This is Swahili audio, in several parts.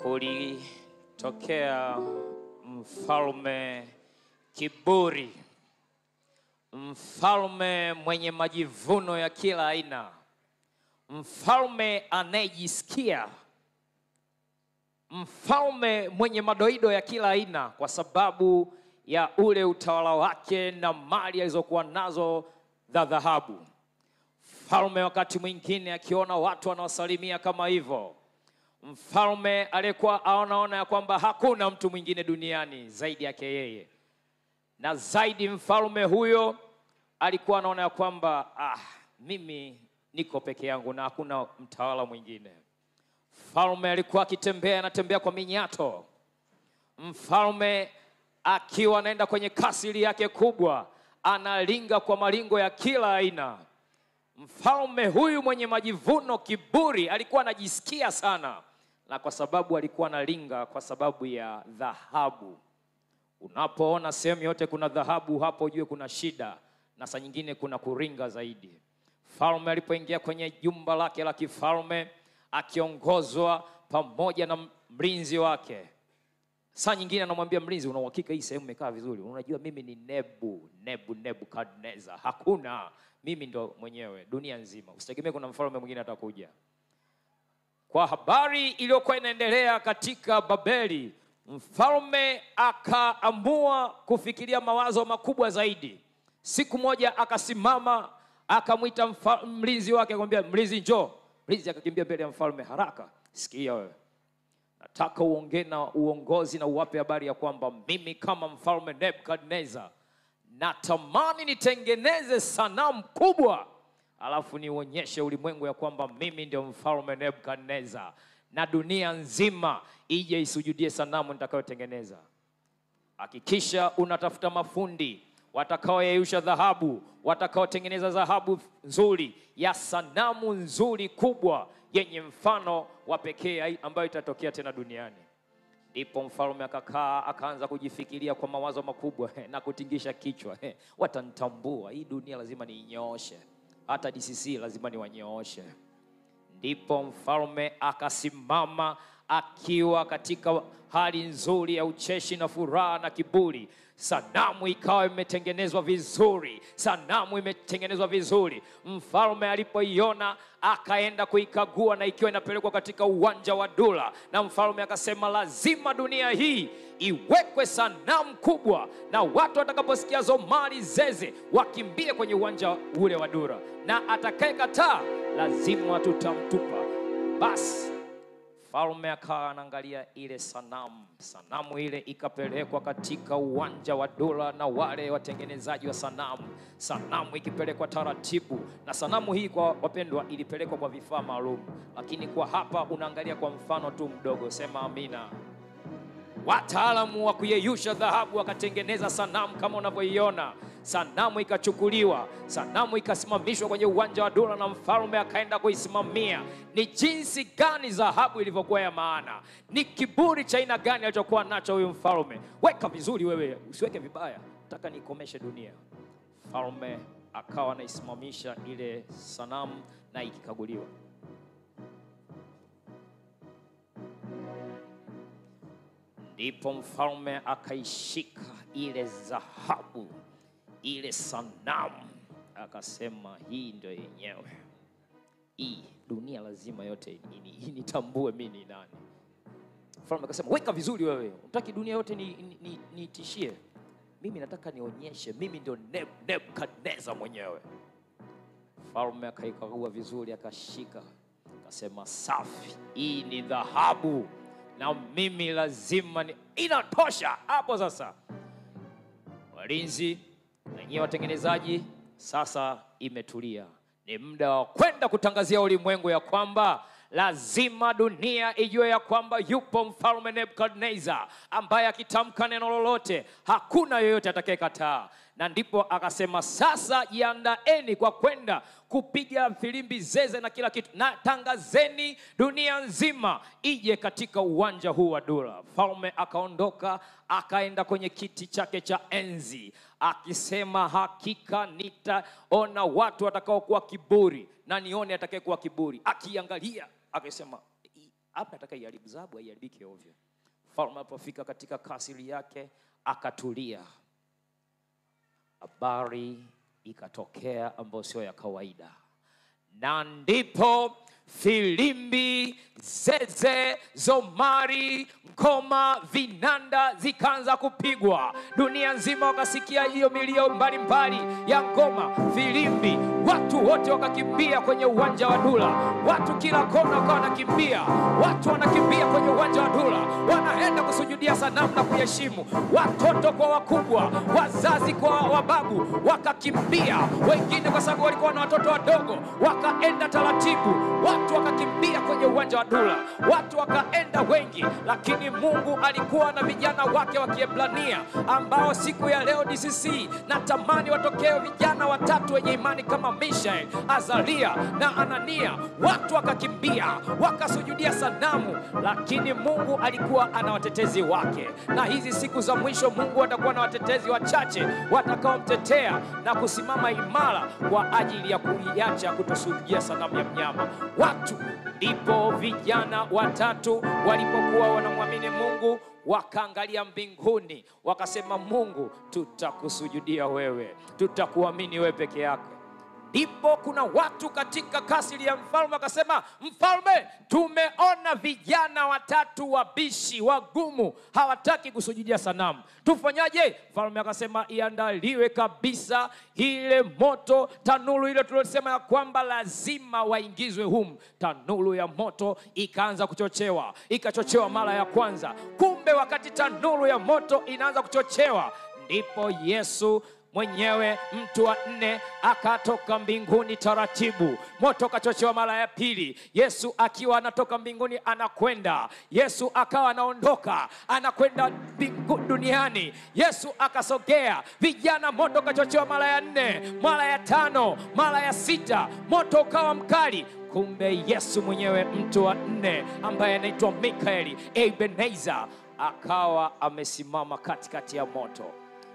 kulitokea mfalme kiburi, mfalme mwenye majivuno ya kila aina, mfalme anayejisikia, mfalme mwenye madoido ya kila aina kwa sababu ya ule utawala wake na mali alizokuwa nazo za dhahabu. Mfalme wakati mwingine akiona watu wanaosalimia kama hivyo, mfalme alikuwa anaona ya kwamba hakuna mtu mwingine duniani zaidi yake yeye. Na zaidi mfalme huyo alikuwa anaona ya kwamba mimi niko peke yangu na hakuna mtawala mwingine. Mfalme alikuwa anatembea kwa minyato. Mfalme akiwa anaenda kwenye kasiri yake kubwa, analinga kwa malingo ya kila aina. Mfalme huyu mwenye majivuno, kiburi, alikuwa anajisikia sana, na kwa sababu alikuwa analinga kwa sababu ya dhahabu. Unapoona sehemu yote kuna dhahabu, hapo ujue kuna shida, na saa nyingine kuna kuringa zaidi. Mfalme alipoingia kwenye jumba lake la kifalme akiongozwa pamoja na mlinzi wake, saa nyingine anamwambia mlinzi, una uhakika hii sehemu imekaa vizuri? Unajua mimi ni Nebukadneza. Hakuna, mimi ndo mwenyewe dunia nzima. Usitegemee kuna mfalme mwingine atakuja. Kwa habari iliyokuwa inaendelea katika Babeli, mfalme akaamua kufikiria mawazo makubwa zaidi. Siku moja akasimama, akamwita mlinzi wake, akamwambia, mlinzi njoo. Mlinzi akakimbia mbele ya mfalme haraka. Sikia wewe, nataka uongee na uongozi na uwape habari ya kwamba mimi kama mfalme Nebukadneza natamani nitengeneze sanamu kubwa, alafu nionyeshe ulimwengu ya kwamba mimi ndio mfalme Nebukadneza, na dunia nzima ije isujudie sanamu nitakayotengeneza. Hakikisha unatafuta mafundi watakaoyeyusha dhahabu, watakaotengeneza dhahabu nzuri ya sanamu nzuri kubwa yenye mfano wa pekee ambayo itatokea tena duniani. Ndipo mfalme akakaa, akaanza kujifikiria kwa mawazo makubwa na kutingisha kichwa. Watanitambua, hii dunia lazima niinyooshe, hata DCC lazima niwanyooshe. Ndipo mfalme akasimama akiwa katika hali nzuri ya ucheshi na furaha na kiburi. Sanamu ikawa imetengenezwa vizuri, sanamu imetengenezwa vizuri. Mfalme alipoiona akaenda kuikagua, na ikiwa inapelekwa katika uwanja wa Dura, na mfalme akasema lazima dunia hii iwekwe sanamu kubwa, na watu watakaposikia zomari zeze wakimbie kwenye uwanja ule wa Dura, na atakayekataa lazima tutamtupa. Basi mfalme akawa anaangalia ile sanamu. Sanamu ile ikapelekwa katika uwanja wa Dura na wale watengenezaji wa sanamu. Sanamu ikipelekwa taratibu, na sanamu hii kwa wapendwa ilipelekwa kwa vifaa maalum, lakini kwa hapa unaangalia kwa mfano tu mdogo. Sema amina. Wataalamu wa kuyeyusha dhahabu wakatengeneza sanamu kama unavyoiona. Sanamu ikachukuliwa, sanamu ikasimamishwa kwenye uwanja wa Dura, na mfalme akaenda kuisimamia. Ni jinsi gani dhahabu ilivyokuwa ya maana, ni kiburi cha aina gani alichokuwa nacho huyu mfalme. Weka vizuri wewe, usiweke vibaya, nataka nikomeshe dunia. Mfalme akawa anaisimamisha ile sanamu na ikikaguliwa. Ndipo mfalme akaishika ile dhahabu, ile sanamu, akasema hii ndio yenyewe. Hii dunia lazima yote nitambue mimi ni nani. Mfalme akasema weka vizuri wewe, unataka dunia yote nitishie? Mimi nataka nionyeshe mimi ndio Nebukadneza mwenyewe. Mfalme akaikagua vizuri, akashika, akasema safi, hii ni dhahabu na mimi lazima inatosha. Hapo sasa walinzi na nyie watengenezaji, sasa imetulia. Ni muda wa kwenda kutangazia ulimwengu ya kwamba lazima dunia ijue ya kwamba yupo mfalme Nebukadneza ambaye akitamka neno lolote hakuna yoyote atakayekataa. Na ndipo akasema sasa jiandaeni kwa kwenda kupiga filimbi zeze na kila kitu, na tangazeni dunia nzima ije katika uwanja huu wa Dura. Mfalme akaondoka, akaenda kwenye kiti chake cha enzi, akisema hakika nitaona watu watakao kuwa kiburi na nione atakaye kuwa kiburi. Akiangalia akasema hapa nataka iharibu zabu, haiharibiki ovyo. Mfalme alipofika katika kasri yake akatulia, habari ikatokea ambayo sio ya kawaida, na ndipo filimbi, zeze, zomari, ngoma, vinanda zikaanza kupigwa. Dunia nzima wakasikia hiyo milio mbalimbali ya ngoma, filimbi. Watu wote wakakimbia kwenye uwanja wa Dula. Watu kila kona wakawa wanakimbia. Watu wanakimbia kwenye uwanja wa Dula, wanaenda kusujudia sanamu na kuheshimu. Watoto kwa wakubwa, wazazi kwa wababu wakakimbia. Wengine kwa sababu walikuwa na watoto wadogo wakaenda taratibu. Watu wakakimbia kwenye uwanja wa Dula, watu wakaenda wengi. Lakini Mungu alikuwa na vijana wake wa Kiebrania ambao siku ya leo DCC natamani watokee vijana watatu wenye imani kama Mishael, Azaria na Anania. Watu wakakimbia wakasujudia sanamu, lakini Mungu alikuwa ana watetezi wake. Na hizi siku za mwisho Mungu atakuwa na watetezi wachache watakaomtetea na kusimama imara kwa ajili ya kuiacha kutosujudia sanamu ya mnyama. Ndipo vijana watatu walipokuwa wanamwamini Mungu, wakaangalia mbinguni, wakasema, Mungu, tutakusujudia wewe, tutakuamini wewe peke yako. Ndipo kuna watu katika kasri ya mfalme wakasema, mfalme, tumeona vijana watatu wabishi, wagumu, hawataki kusujudia sanamu. Tufanyaje? Mfalme akasema, iandaliwe kabisa ile moto, tanuru ile tuliyosema ya kwamba lazima waingizwe humu. Tanuru ya moto ikaanza kuchochewa, ikachochewa mara ya kwanza. Kumbe wakati tanuru ya moto inaanza kuchochewa, ndipo Yesu mwenyewe, mtu wa nne, akatoka mbinguni taratibu. Moto kachochewa mara ya pili. Yesu akiwa anatoka mbinguni anakwenda. Yesu akawa anaondoka, anakwenda duniani. Yesu akasogea. Vijana, moto kachochewa mara ya nne, mara ya tano, mara ya sita. Moto ukawa mkali. Kumbe Yesu mwenyewe, mtu wa nne, ambaye anaitwa Mikaeli, Ebenezer, akawa amesimama katikati ya moto.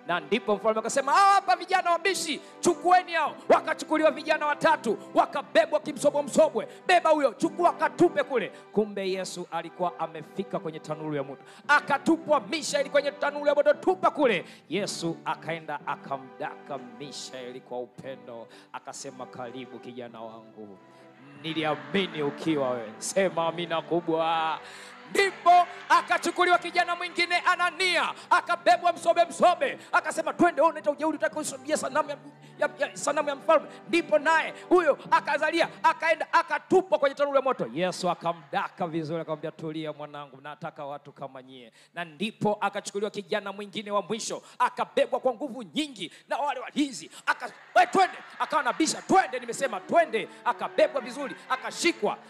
Na ndipo mfalme akasema, hapa vijana wabishi, chukueni hao. Wakachukuliwa vijana watatu, wakabebwa kimsobwe, beba huyo, chukua katupe kule. Kumbe Yesu alikuwa amefika kwenye tanuru ya moto, akatupwa Mishaeli kwenye tanuru ya moto, tupa kule. Yesu akaenda akamdaka Mishaeli kwa upendo, akasema, karibu kijana wangu, niliamini ukiwa wewe. Sema amina kubwa. Ndipo akachukuliwa kijana mwingine, Anania, akabebwa msobe, akasema, twende, unaita ujeuri, utaki kusujudia sanamu ya mfalme. Ndipo naye huyo akazalia, akaenda akatupwa kwenye tanuru ya moto. Yesu akamdaka vizuri, akamwambia, tulia mwanangu, nataka watu kama nyie. Na ndipo akachukuliwa kijana mwingine wa mwisho, akabebwa kwa nguvu nyingi na wale walinzi, twende, akawa nabisha, twende, nimesema twende. Akabebwa vizuri,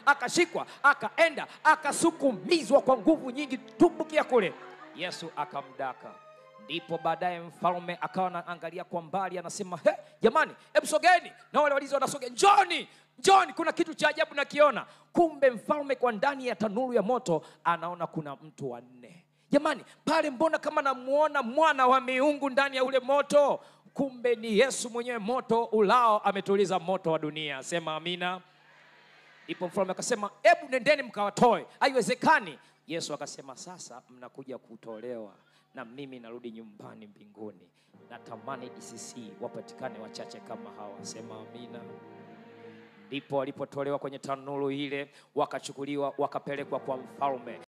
akashikwa, akaenda akasukumizwa kwa nguvu nyingi, tumbukia kule. Yesu akamdaka. Ndipo baadaye mfalme akawa anaangalia kwa mbali, anasema, jamani, hebu sogeni. Na wale walinzi wanasogea, njoni, kuna kitu cha ajabu nakiona. Kumbe mfalme kwa ndani ya tanuru ya moto anaona kuna mtu wa nne. Jamani, pale mbona kama namuona mwana wa miungu ndani ya ule moto? Kumbe ni Yesu mwenyewe, moto ulao ametuliza moto wa dunia. Sema amina. Ndipo mfalme akasema, hebu nendeni mkawatoe. Haiwezekani. Yesu akasema, sasa mnakuja kutolewa na mimi narudi nyumbani mbinguni. Natamani DCC wapatikane wachache kama hawa. Sema amina. Ndipo walipotolewa kwenye tanuru ile, wakachukuliwa wakapelekwa kwa mfalme.